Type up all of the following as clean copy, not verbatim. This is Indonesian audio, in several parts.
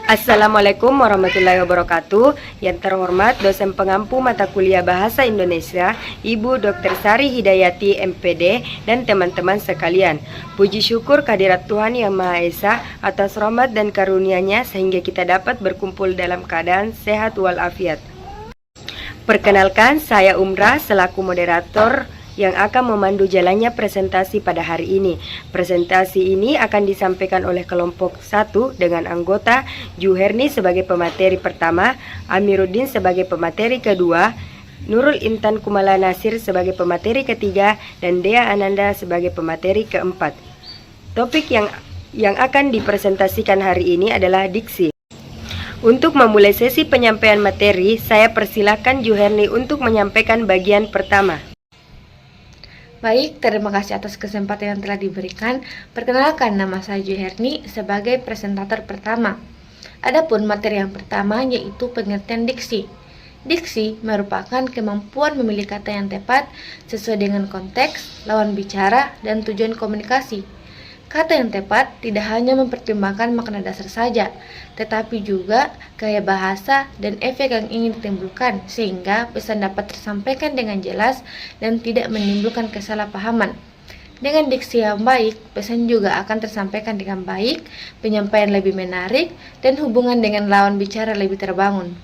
Assalamualaikum warahmatullahi wabarakatuh. Yang terhormat dosen pengampu mata kuliah Bahasa Indonesia, Ibu Dr. Sari Hidayati MPD dan teman-teman sekalian. Puji syukur kehadirat Tuhan Yang Maha Esa atas rahmat dan karunia-Nya sehingga kita dapat berkumpul dalam keadaan sehat walafiat. Perkenalkan, saya Umrah selaku moderator yang akan memandu jalannya presentasi pada hari ini. Presentasi ini akan disampaikan oleh kelompok 1 dengan anggota Juherni sebagai pemateri pertama, Amiruddin sebagai pemateri kedua, Nurul Intan Kumala Nasir sebagai pemateri ketiga, dan Dea Ananda sebagai pemateri keempat. Topik yang akan dipresentasikan hari ini adalah diksi. Untuk memulai sesi penyampaian materi, saya persilakan Juherni untuk menyampaikan bagian pertama. Baik, terima kasih atas kesempatan yang telah diberikan. Perkenalkan, nama saya Juherni sebagai presentator pertama. Adapun materi yang pertama yaitu pengertian diksi. Diksi merupakan kemampuan memilih kata yang tepat sesuai dengan konteks, lawan bicara, dan tujuan komunikasi. Kata yang tepat tidak hanya mempertimbangkan makna dasar saja, tetapi juga gaya bahasa dan efek yang ingin ditimbulkan, sehingga pesan dapat tersampaikan dengan jelas dan tidak menimbulkan kesalahpahaman. Dengan diksi yang baik, pesan juga akan tersampaikan dengan baik, penyampaian lebih menarik, dan hubungan dengan lawan bicara lebih terbangun.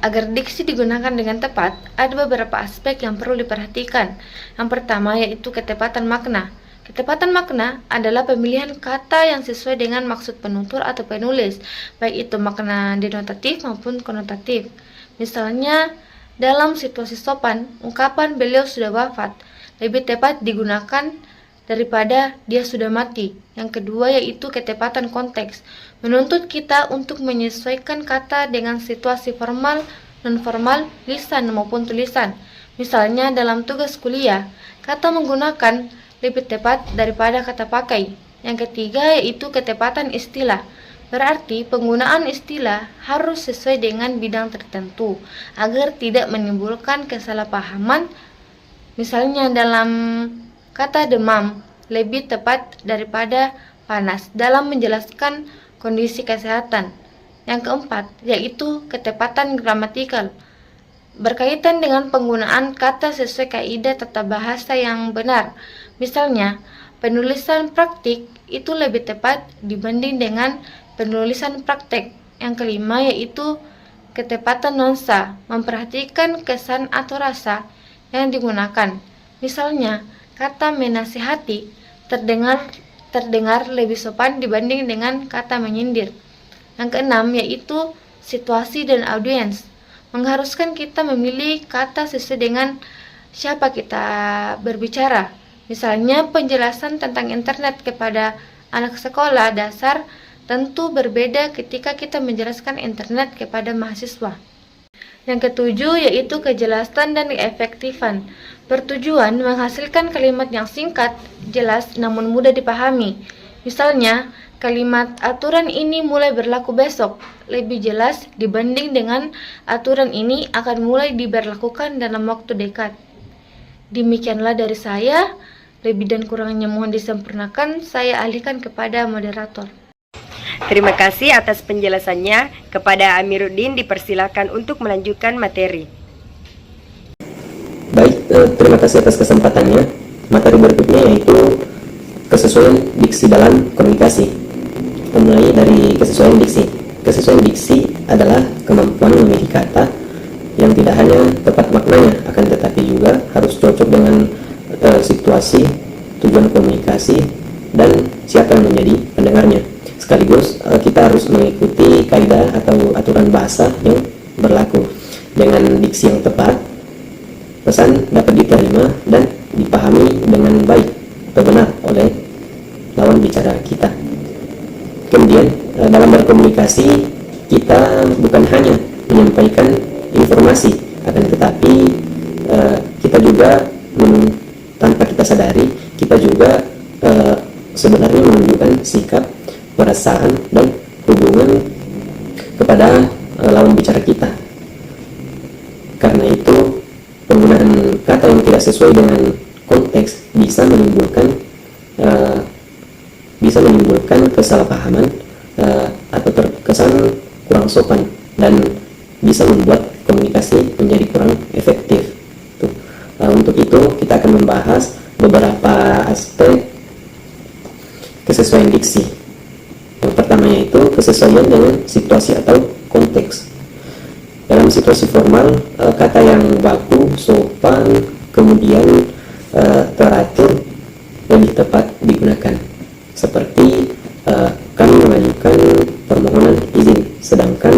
Agar diksi digunakan dengan tepat, ada beberapa aspek yang perlu diperhatikan. Yang pertama yaitu ketepatan makna. Ketepatan makna adalah pemilihan kata yang sesuai dengan maksud penutur atau penulis, baik itu makna denotatif maupun konotatif. Misalnya, dalam situasi sopan, ungkapan beliau sudah wafat lebih tepat digunakan daripada dia sudah mati. Yang kedua yaitu ketepatan konteks, menuntut kita untuk menyesuaikan kata dengan situasi formal, non-formal, lisan maupun tulisan. Misalnya dalam tugas kuliah, kata menggunakan lebih tepat daripada kata pakai. Yang ketiga yaitu ketepatan istilah. Berarti penggunaan istilah harus sesuai dengan bidang tertentu agar tidak menimbulkan kesalahpahaman. Misalnya dalam kata demam lebih tepat daripada panas dalam menjelaskan kondisi kesehatan. Yang keempat yaitu ketepatan gramatikal. Berkaitan dengan penggunaan kata sesuai kaidah tata bahasa yang benar. Misalnya, penulisan praktik itu lebih tepat dibanding dengan penulisan praktek. Yang kelima yaitu ketepatan nuansa, memperhatikan kesan atau rasa yang digunakan. Misalnya, kata menasihati terdengar lebih sopan dibanding dengan kata menyindir. Yang keenam yaitu situasi dan audiens, mengharuskan kita memilih kata sesuai dengan siapa kita berbicara. Misalnya penjelasan tentang internet kepada anak sekolah dasar tentu berbeda ketika kita menjelaskan internet kepada mahasiswa. Yang ketujuh yaitu kejelasan dan keefektifan, bertujuan menghasilkan kalimat yang singkat, jelas namun mudah dipahami. Misalnya, kalimat aturan ini mulai berlaku besok lebih jelas dibanding dengan aturan ini akan mulai diberlakukan dalam waktu dekat. Demikianlah dari saya. Lebih dan kurangnya mohon disempurnakan. Saya alihkan kepada moderator. Terima kasih atas penjelasannya. Kepada Amiruddin dipersilakan untuk melanjutkan materi. Baik, terima kasih atas kesempatannya. Materi berikutnya yaitu kesesuaian diksi dalam komunikasi. Mulai dari kesesuaian diksi. Kesesuaian diksi adalah kemampuan memilih kata yang tidak hanya tepat maknanya, akan tetapi juga harus cocok dengan situasi, tujuan komunikasi, dan siapa yang menjadi pendengarnya. Sekaligus kita harus mengikuti kaidah atau aturan bahasa yang berlaku. Dengan diksi yang tepat, pesan dapat diterima dan dipahami dengan baik atau benar oleh lawan bicara kita. Kemudian dalam berkomunikasi kita bukan hanya menyampaikan informasi, akan tetapi kita juga tanpa kita sadari kita juga sebenarnya menunjukkan sikap, perasaan, dan hubungan kepada lawan bicara kita. Karena itu penggunaan kata yang tidak sesuai dengan konteks bisa menimbulkan kesalahpahaman atau terkesan kurang sopan dan bisa membuat komunikasi menjadi kurang efektif. Tuh. Untuk itu kita akan membahas beberapa aspek kesesuaian diksi. Yang pertama yaitu kesesuaian dengan situasi atau konteks. Dalam situasi formal, kata yang baku, sopan, kemudian teratur lebih tepat digunakan. Seperti kami mengajukan permohonan izin, sedangkan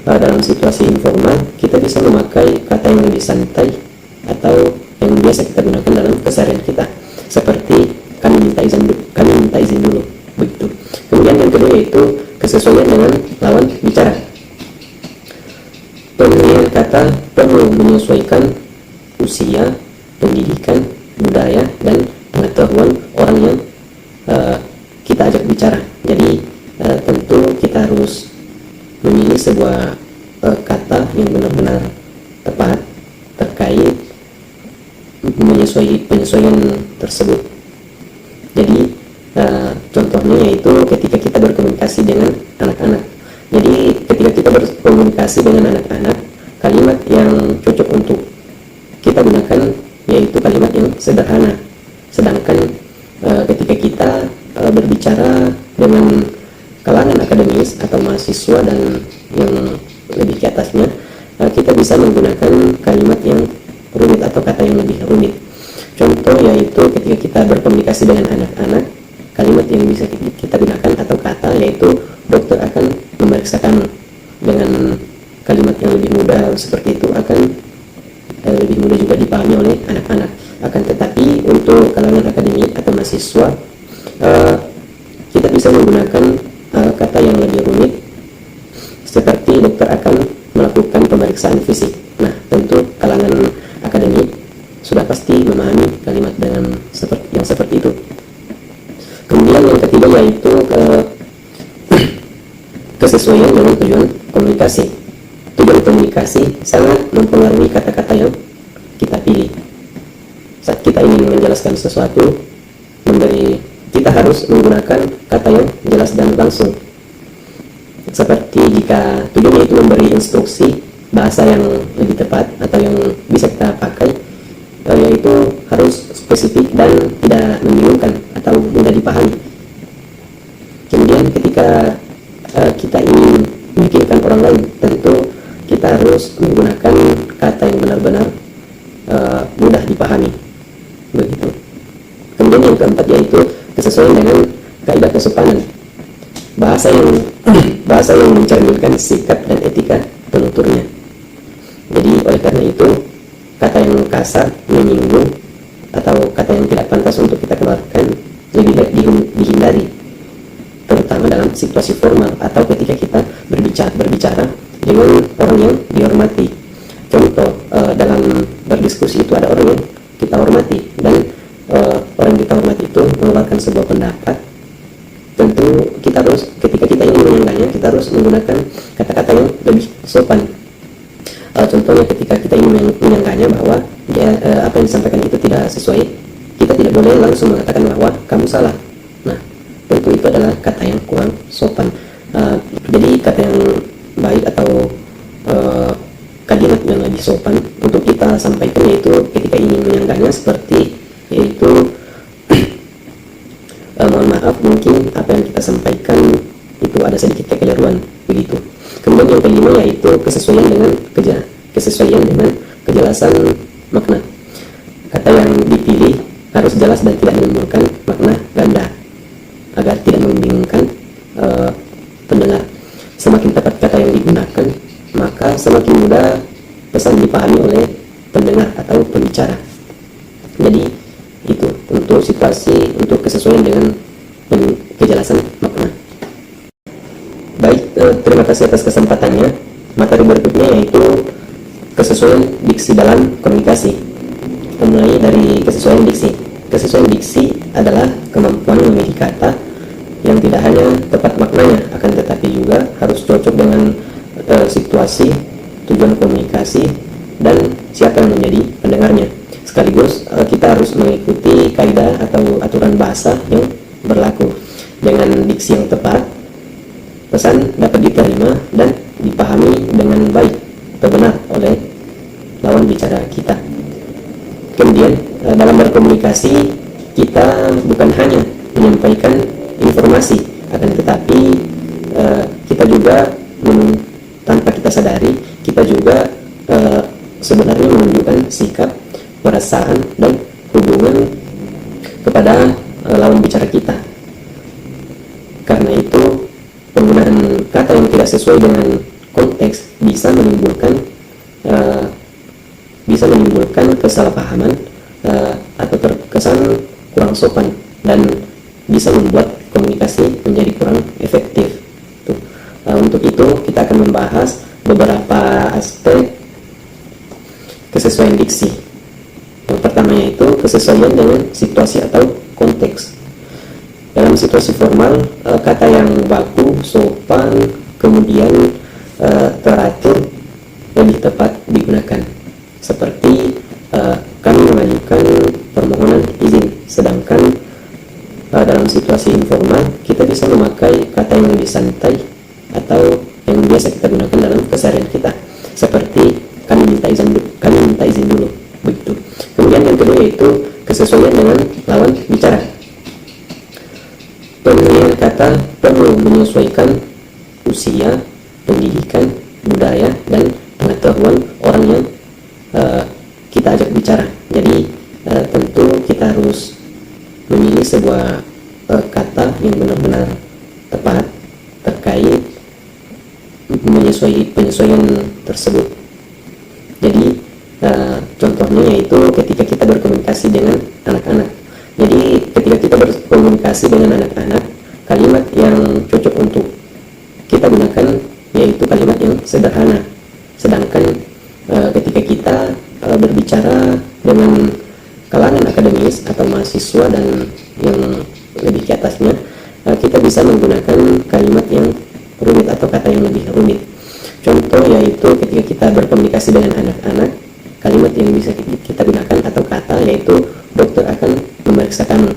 dalam situasi informal kita bisa memakai kata yang lebih santai atau yang biasa kita gunakan dalam keseharian kita, seperti kami minta izin dulu, begitu. Kemudian yang kedua yaitu kesesuaian dengan lawan bicara. Pemilihan kata perlu menyesuaikan usia, pendidikan, budaya, dan pengetahuan orang yang kita ajak bicara. Jadi tentu kita harus memilih sebuah kata yang benar-benar tepat terkait penyesuaian tersebut. Jadi contohnya yaitu ketika kita berkomunikasi dengan anak-anak. Jadi ketika kita berkomunikasi dengan anak-anak, kalimat yang cocok untuk kita gunakan yaitu kalimat yang sederhana. Sedangkan ketika kita berbicara dengan kalangan akademis atau mahasiswa dan yang lebih ke atasnya, kita bisa menggunakan kalimat yang rumit atau kata yang lebih rumit. Contoh yaitu ketika kita berkomunikasi dengan anak-anak, kalimat yang bisa kita gunakan atau kata yaitu dokter akan memeriksakan. Dengan kalimat yang lebih mudah seperti itu akan lebih mudah juga dipahami oleh anak-anak. Akan tetapi untuk kalangan akademik atau mahasiswa, kita bisa menggunakan kata yang lebih rumit seperti dokter akan melakukan pemeriksaan fisik. Nah, tentu kalangan akademik sudah pasti memahami kalimat dengan seperti itu. Kemudian yang ketiga yaitu kesesuaian dengan tujuan komunikasi. Tujuan komunikasi sangat mempengaruhi kata-kata yang kita pilih. Saat kita ingin menjelaskan sesuatu, kita harus menggunakan kata yang jelas dan langsung. Seperti jika tujuannya itu memberi instruksi, bahasa yang lebih tepat atau yang bisa kita pakai yaitu harus spesifik dan tidak membingungkan atau mudah dipahami. Kemudian ketika kita ingin meyakinkan orang lain, tentu kita harus menggunakan kata yang benar-benar mudah dipahami, begitu. Kemudian yang keempat yaitu kesesuaian dengan kaidah kesopanan. Bahasa yang mencerminkan sikap dan etika penuturnya. Jadi oleh karena itu, kata yang kasar, menyinggung, atau kata yang tidak pantas untuk kita keluarkan lebih baik dihindari, terutama dalam situasi formal atau ketika kita berbicara dengan orang yang dihormati. Contoh, dalam berdiskusi itu ada orang yang kita hormati dan orang yang kita hormati itu mengeluarkan sebuah pendapat. Tentu kita harus, ketika kita ingin menyanggahnya, kita harus menggunakan kata-kata yang lebih sopan. Contohnya ketika kita ingin menyanggahnya bahwa apa yang disampaikan itu tidak sesuai, kita tidak boleh langsung mengatakan bahwa kamu salah. Nah, tentu itu adalah kata yang kurang sopan. Jadi kata yang baik atau kalimat yang lebih sopan untuk kita sampaikan yaitu ketika ingin menyanggahnya seperti yaitu mohon maaf, mungkin apa yang kita sampaikan itu ada sedikit kekeliruan, begitu. Kemudian yang kelima yaitu kesesuaian dengan kejelasan makna. Kata yang dipilih harus jelas dan tidak menimbulkan makna ganda agar tidak membingungkan pendengar. Semakin tepat kata yang digunakan, maka semakin mudah pesan dipahami oleh pendengar atau pembicara. Jadi itu untuk situasi, untuk kesesuaian dengan kejelasan makna. Baik, terima kasih atas kesempatannya. Materi berikutnya yaitu kesesuaian diksi dalam komunikasi. Mulai dari kesesuaian diksi. Kesesuaian diksi adalah kemampuan memilih kata yang tidak hanya tepat maknanya, akan tetapi juga harus cocok dengan situasi, tujuan komunikasi, dan siapa yang menjadi pendengarnya. Sekaligus kita harus mengikuti kaidah atau aturan bahasa yang berlaku. Dengan diksi yang tepat, pesan dapat diterima dan dipahami dengan baik atau benar oleh lawan bicara kita. Kemudian dalam berkomunikasi kita bukan hanya menyampaikan informasi, akan tetapi kita juga tanpa kita sadari kita juga sebenarnya menunjukkan sikap, perasaan dan hubungan kepada lawan bicara kita. Karena itu penggunaan kata yang tidak sesuai dengan konteks bisa menimbulkan kesalahpahaman atau terkesan kurang sopan dan bisa membuat komunikasi menjadi kurang efektif. Untuk itu kita akan membahas beberapa aspek kesesuaian diksi. Yang pertama yaitu kesesuaian dengan situasi atau konteks. Dalam situasi formal, kata yang baku, sopan, kemudian teratur lebih tepat digunakan. Seperti kami mengajukan permohonan izin, sedangkan dalam situasi informal kita bisa memakai kata yang lebih santai atau yang biasa kita gunakan dalam keseharian kita, seperti kami minta izin dulu, begitu. Kemudian yang kedua yaitu kesesuaian dengan lawan bicara. Pemilihan kata perlu menyesuaikan usia, pendidikan, budaya, dan pengetahuan orang yang kita ajak bicara. Jadi tentu kita harus memilih sebuah kata yang benar-benar tepat terkait penyesuaian tersebut. Jadi contohnya yaitu ketika kita berkomunikasi dengan anak-anak. Jadi ketika kita berkomunikasi dengan anak-anak, kalimat yang cocok untuk kita gunakan yaitu kalimat yang sederhana. Sedangkan ketika kita berbicara dengan kalangan akademis atau mahasiswa dan yang lebih ke atasnya, kita bisa menggunakan kalimat yang rumit atau kata yang lebih rumit. Contoh yaitu ketika kita berkomunikasi dengan anak-anak, kalimat yang bisa kita gunakan atau kata yaitu dokter akan memeriksa kamu.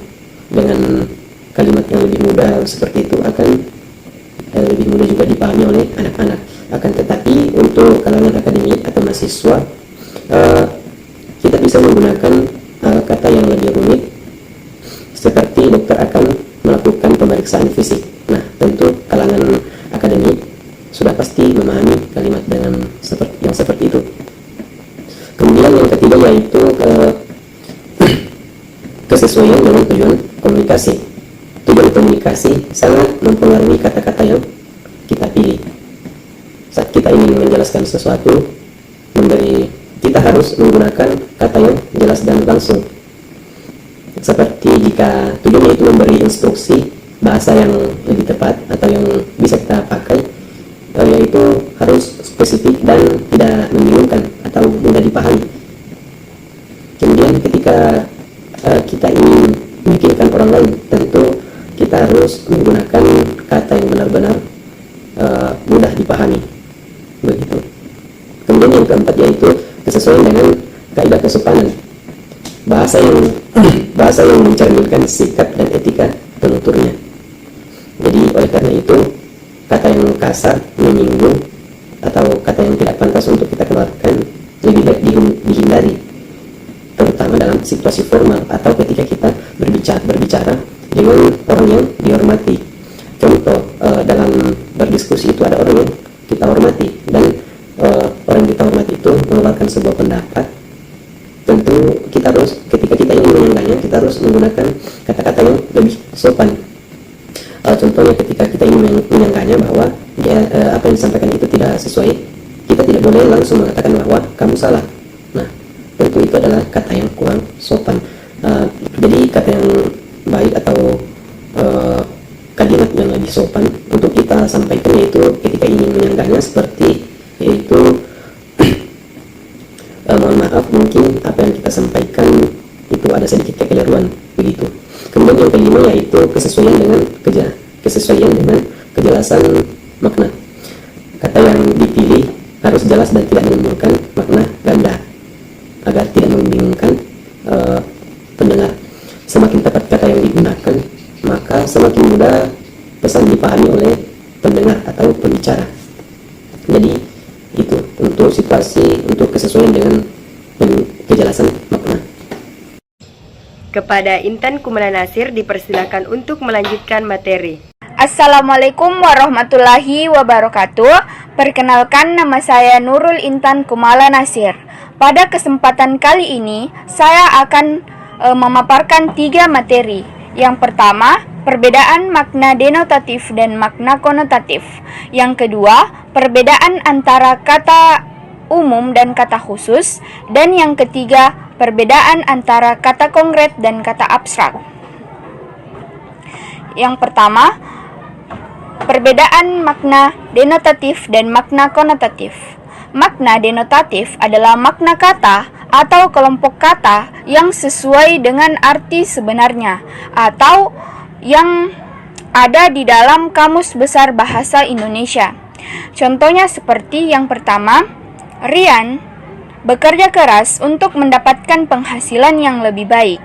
Dengan kalimat yang lebih mudah seperti itu akan lebih mudah juga dipahami oleh anak-anak. Akan tetapi untuk kalangan akademik atau mahasiswa, kita bisa menggunakan kata yang lebih rumit seperti dokter akan melakukan pemeriksaan fisik. Nah, tentu kalangan akademik sudah pasti memahami kalimat dengan yang seperti itu. Kemudian yang ketiga yaitu kesesuaian dengan tujuan komunikasi. Tujuan komunikasi sangat mempengaruhi kata-kata yang kita pilih. Saat kita ingin menjelaskan sesuatu, kita harus menggunakan kata yang jelas dan langsung. Seperti jika tujuannya itu memberi instruksi, bahasa yang lebih tepat atau yang bisa kita pakai yaitu harus spesifik dan tidak membingungkan atau mudah dipahami. Kemudian ketika kita ingin meyakinkan orang lain, tentu kita harus menggunakan kata yang benar-benar mudah dipahami, begitu. Kemudian yang keempat yaitu kesesuaian dengan kaidah kesopanan. Bahasa yang mencerminkan sikap dan etika penuturnya. Jadi oleh karena itu kata yang kasar, menyinggung, atau kata yang tidak pantas untuk kita keluarkan lebih baik dihindari, terutama dalam situasi formal atau ketika kita berbicara dengan orang yang dihormati. Contoh, dalam berdiskusi itu ada orang yang kita hormati dan orang yang kita hormati itu mengeluarkan sebuah pendapat. Tentu ketika kita ingin menyanggahnya, kita harus menggunakan kata-kata yang lebih sopan. Contohnya ketika kita ingin menyanggahnya bahwa apa yang disampaikan itu tidak sesuai, kita tidak boleh langsung mengatakan bahwa kamu salah. Nah, tentu itu adalah kata yang kurang sopan. Jadi kata yang baik atau kalimat yang lebih sopan untuk kita sampaikan yaitu ketika ingin menyanggahnya seperti yaitu mohon maaf, mungkin apa yang kita sampaikan itu ada sedikit kekeliruan, begitu. Kemudian yang kelima yaitu kesesuaian dengan kejelasan makna. Kata yang dipilih harus jelas dan tidak menimbulkan makna ganda agar tidak membingungkan pendengar. Semakin tepat kata yang digunakan, maka semakin mudah pesan dipahami oleh pendengar atau pembicara. Jadi itu untuk situasi, untuk kesesuaian dengan kejelasan makna. Kepada Intan Kumala Nasir dipersilakan untuk melanjutkan materi. Assalamualaikum warahmatullahi wabarakatuh. Perkenalkan, nama saya Nurul Intan Kumala Nasir. Pada kesempatan kali ini, saya akan memaparkan 3 materi. Yang pertama, perbedaan makna denotatif dan makna konotatif. Yang kedua, perbedaan antara kata umum dan kata khusus. Dan yang ketiga, perbedaan antara kata konkret dan kata abstrak. Yang pertama, perbedaan makna denotatif dan makna konotatif. Makna denotatif adalah makna kata atau kelompok kata yang sesuai dengan arti sebenarnya atau yang ada di dalam Kamus Besar Bahasa Indonesia. Contohnya seperti yang pertama, Rian bekerja keras untuk mendapatkan penghasilan yang lebih baik.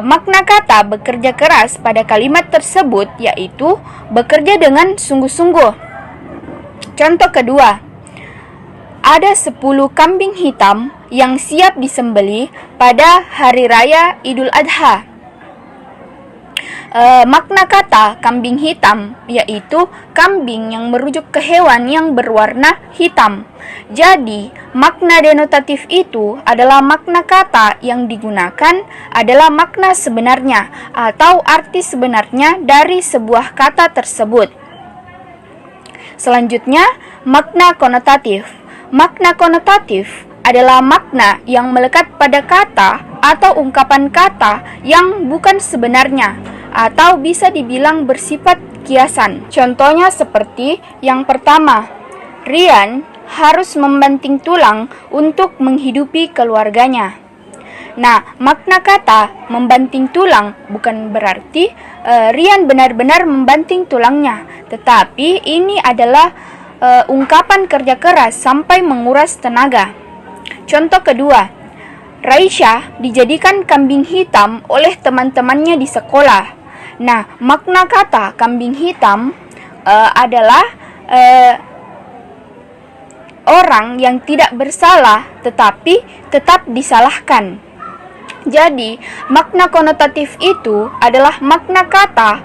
Makna kata bekerja keras pada kalimat tersebut yaitu bekerja dengan sungguh-sungguh. Contoh kedua, ada 10 kambing hitam yang siap disembelih pada hari raya Idul Adha. Makna kata kambing hitam yaitu kambing yang merujuk ke hewan yang berwarna hitam. Jadi, makna denotatif itu adalah makna kata yang digunakan adalah makna sebenarnya atau arti sebenarnya dari sebuah kata tersebut. Selanjutnya, makna konotatif. Makna konotatif adalah makna yang melekat pada kata atau ungkapan kata yang bukan sebenarnya atau bisa dibilang bersifat kiasan. Contohnya seperti yang pertama, Rian harus membanting tulang untuk menghidupi keluarganya. Nah, makna kata membanting tulang bukan berarti Rian benar-benar membanting tulangnya, tetapi ini adalah ungkapan kerja keras sampai menguras tenaga. Contoh kedua, Raisya dijadikan kambing hitam oleh teman-temannya di sekolah. Nah, makna kata kambing hitam adalah orang yang tidak bersalah tetapi tetap disalahkan. Jadi, makna konotatif itu adalah makna kata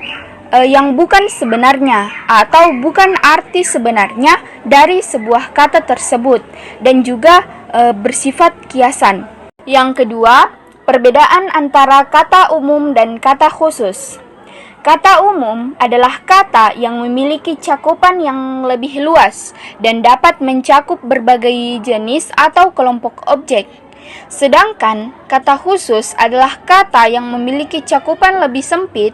yang bukan sebenarnya atau bukan arti sebenarnya dari sebuah kata tersebut dan juga bersifat kiasan. Yang kedua, perbedaan antara kata umum dan kata khusus. Kata umum adalah kata yang memiliki cakupan yang lebih luas dan dapat mencakup berbagai jenis atau kelompok objek. Sedangkan kata khusus adalah kata yang memiliki cakupan lebih sempit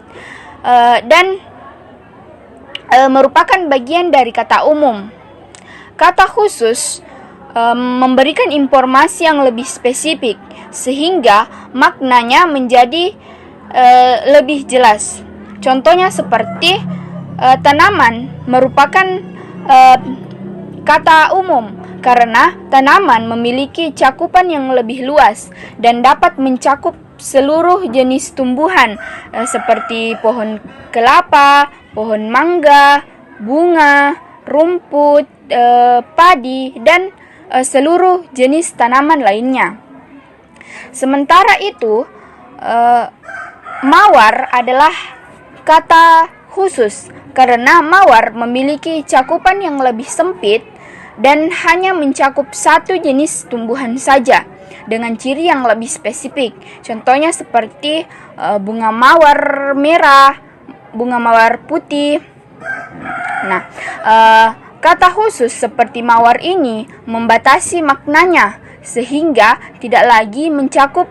dan merupakan bagian dari kata umum. Kata khusus memberikan informasi yang lebih spesifik sehingga maknanya menjadi lebih jelas. Contohnya seperti tanaman merupakan kata umum karena tanaman memiliki cakupan yang lebih luas dan dapat mencakup seluruh jenis tumbuhan seperti pohon kelapa, pohon mangga, bunga, rumput, padi, dan seluruh jenis tanaman lainnya. Sementara itu, mawar adalah kata khusus karena mawar memiliki cakupan yang lebih sempit dan hanya mencakup satu jenis tumbuhan saja dengan ciri yang lebih spesifik. Contohnya seperti bunga mawar merah, bunga mawar putih. Nah, kata khusus seperti mawar ini membatasi maknanya sehingga tidak lagi mencakup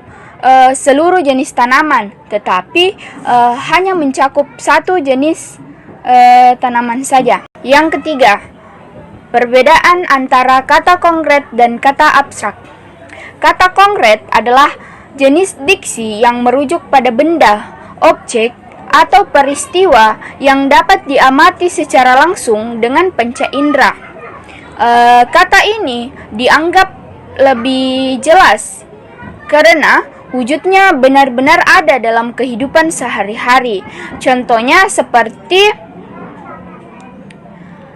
seluruh jenis tanaman, tetapi hanya mencakup satu jenis tanaman saja. Yang ketiga, perbedaan antara kata konkret dan kata abstrak. Kata konkret adalah jenis diksi yang merujuk pada benda, objek, atau peristiwa yang dapat diamati secara langsung dengan panca indera. Kata ini dianggap lebih jelas karena wujudnya benar-benar ada dalam kehidupan sehari-hari. Contohnya seperti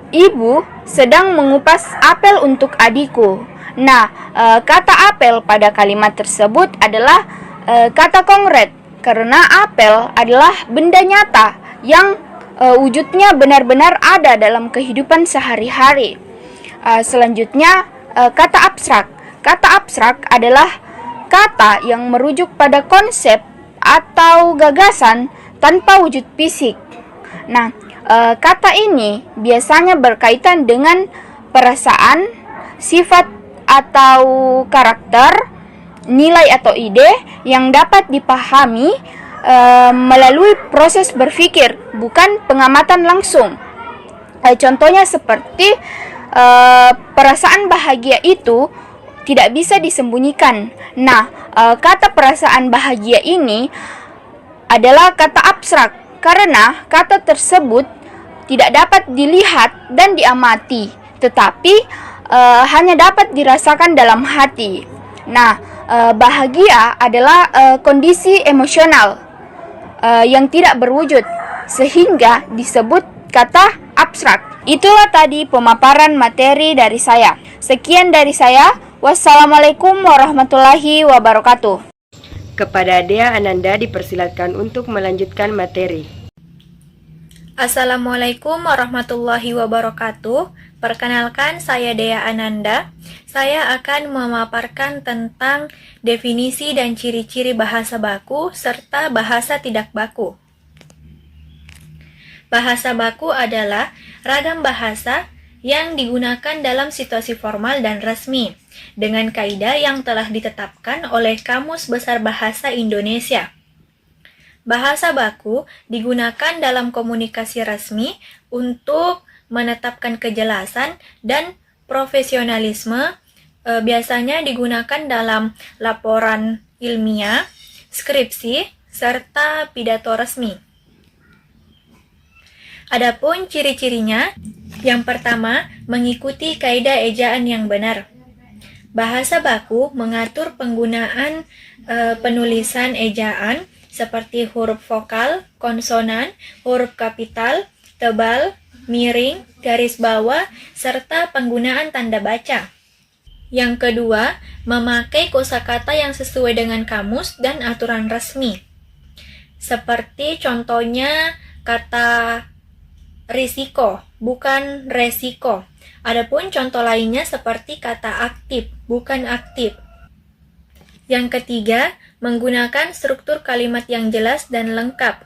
Ibu sedang mengupas apel untuk adikku. Nah, kata apel pada kalimat tersebut adalah kata konkret, karena apel adalah benda nyata yang wujudnya benar-benar ada dalam kehidupan sehari-hari. Selanjutnya, kata abstrak. Kata abstrak adalah kata yang merujuk pada konsep atau gagasan tanpa wujud fisik. Nah, kata ini biasanya berkaitan dengan perasaan, sifat atau karakter, nilai atau ide yang dapat dipahami melalui proses berpikir, bukan pengamatan langsung. Contohnya seperti perasaan bahagia itu tidak bisa disembunyikan. Nah, kata perasaan bahagia ini adalah kata abstrak karena kata tersebut tidak dapat dilihat dan diamati, tetapi hanya dapat dirasakan dalam hati. Nah, bahagia adalah kondisi emosional yang tidak berwujud, sehingga disebut kata abstrak. Itulah tadi pemaparan materi dari saya. Sekian dari saya. Wassalamualaikum warahmatullahi wabarakatuh. Kepada Dea Ananda dipersilakan untuk melanjutkan materi. Assalamualaikum warahmatullahi wabarakatuh. Perkenalkan, saya Dea Ananda. Saya akan memaparkan tentang definisi dan ciri-ciri bahasa baku serta bahasa tidak baku. Bahasa baku adalah ragam bahasa yang digunakan dalam situasi formal dan resmi, dengan kaidah yang telah ditetapkan oleh Kamus Besar Bahasa Indonesia. Bahasa baku digunakan dalam komunikasi resmi untuk menetapkan kejelasan dan profesionalisme, biasanya digunakan dalam laporan ilmiah, skripsi, serta pidato resmi. Adapun ciri-cirinya, yang pertama, mengikuti kaidah ejaan yang benar. Bahasa baku mengatur penggunaan penulisan ejaan seperti huruf vokal, konsonan, huruf kapital, tebal, miring, garis bawah, serta penggunaan tanda baca. Yang kedua, memakai kosakata yang sesuai dengan kamus dan aturan resmi. Seperti contohnya kata risiko, bukan resiko. Adapun contoh lainnya seperti kata aktif, bukan aktif. Yang ketiga, menggunakan struktur kalimat yang jelas dan lengkap.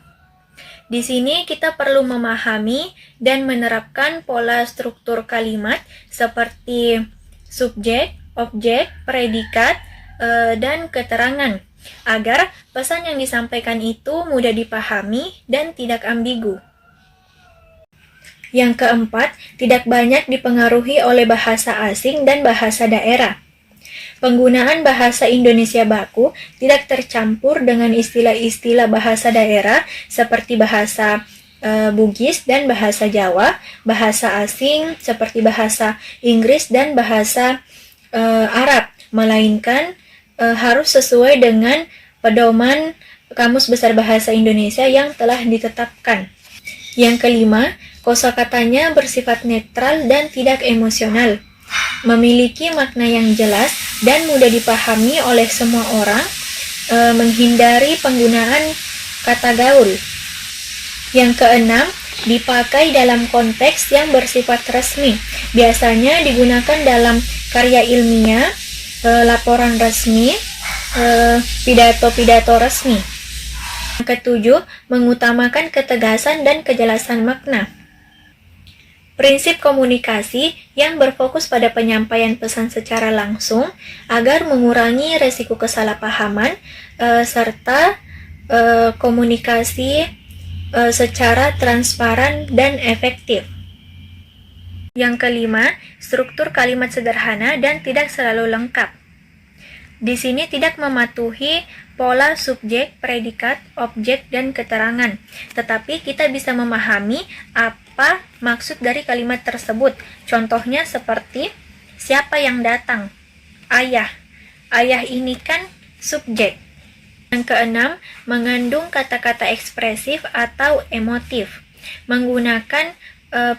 Di sini kita perlu memahami dan menerapkan pola struktur kalimat seperti subjek, objek, predikat, dan keterangan, agar pesan yang disampaikan itu mudah dipahami dan tidak ambigu. Yang keempat, tidak banyak dipengaruhi oleh bahasa asing dan bahasa daerah. Penggunaan bahasa Indonesia baku tidak tercampur dengan istilah-istilah bahasa daerah seperti bahasa Bugis dan bahasa Jawa, bahasa asing seperti bahasa Inggris dan bahasa Arab, melainkan harus sesuai dengan pedoman Kamus Besar Bahasa Indonesia yang telah ditetapkan. Yang kelima, kosakatanya bersifat netral dan tidak emosional, memiliki makna yang jelas dan mudah dipahami oleh semua orang, menghindari penggunaan kata gaul. Yang keenam, dipakai dalam konteks yang bersifat resmi, biasanya digunakan dalam karya ilmiah, laporan resmi, pidato-pidato resmi. Yang ketujuh, mengutamakan ketegasan dan kejelasan makna. Prinsip komunikasi yang berfokus pada penyampaian pesan secara langsung agar mengurangi resiko kesalahpahaman, serta komunikasi secara transparan dan efektif. Yang kelima, struktur kalimat sederhana dan tidak selalu lengkap. Di sini tidak mematuhi pola subjek, predikat, objek, dan keterangan, tetapi kita bisa memahami apa maksud dari kalimat tersebut. Contohnya seperti, siapa yang datang? Ayah. Ayah ini kan subjek. Yang keenam, mengandung kata-kata ekspresif atau emotif, menggunakan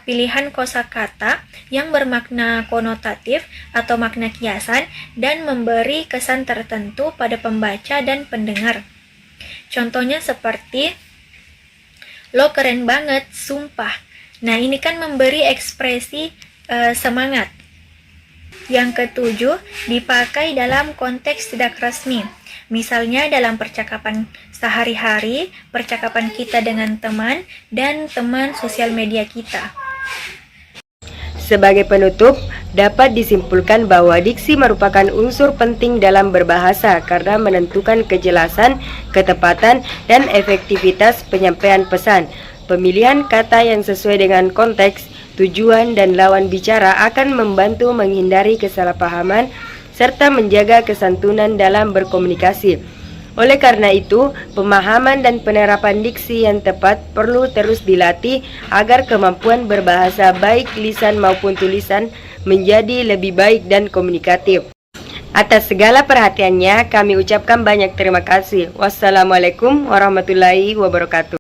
pilihan kosakata yang bermakna konotatif atau makna kiasan dan memberi kesan tertentu pada pembaca dan pendengar. Contohnya seperti lo keren banget, sumpah. Nah, ini kan memberi ekspresi semangat. Yang ketujuh, dipakai dalam konteks tidak resmi. Misalnya dalam percakapan sehari-hari, percakapan kita dengan teman, dan teman sosial media kita. Sebagai penutup, dapat disimpulkan bahwa diksi merupakan unsur penting dalam berbahasa karena menentukan kejelasan, ketepatan, dan efektivitas penyampaian pesan. Pemilihan kata yang sesuai dengan konteks, tujuan, dan lawan bicara akan membantu menghindari kesalahpahaman serta menjaga kesantunan dalam berkomunikasi. Oleh karena itu, pemahaman dan penerapan diksi yang tepat perlu terus dilatih agar kemampuan berbahasa baik lisan maupun tulisan menjadi lebih baik dan komunikatif. Atas segala perhatiannya, kami ucapkan banyak terima kasih. Wassalamualaikum warahmatullahi wabarakatuh.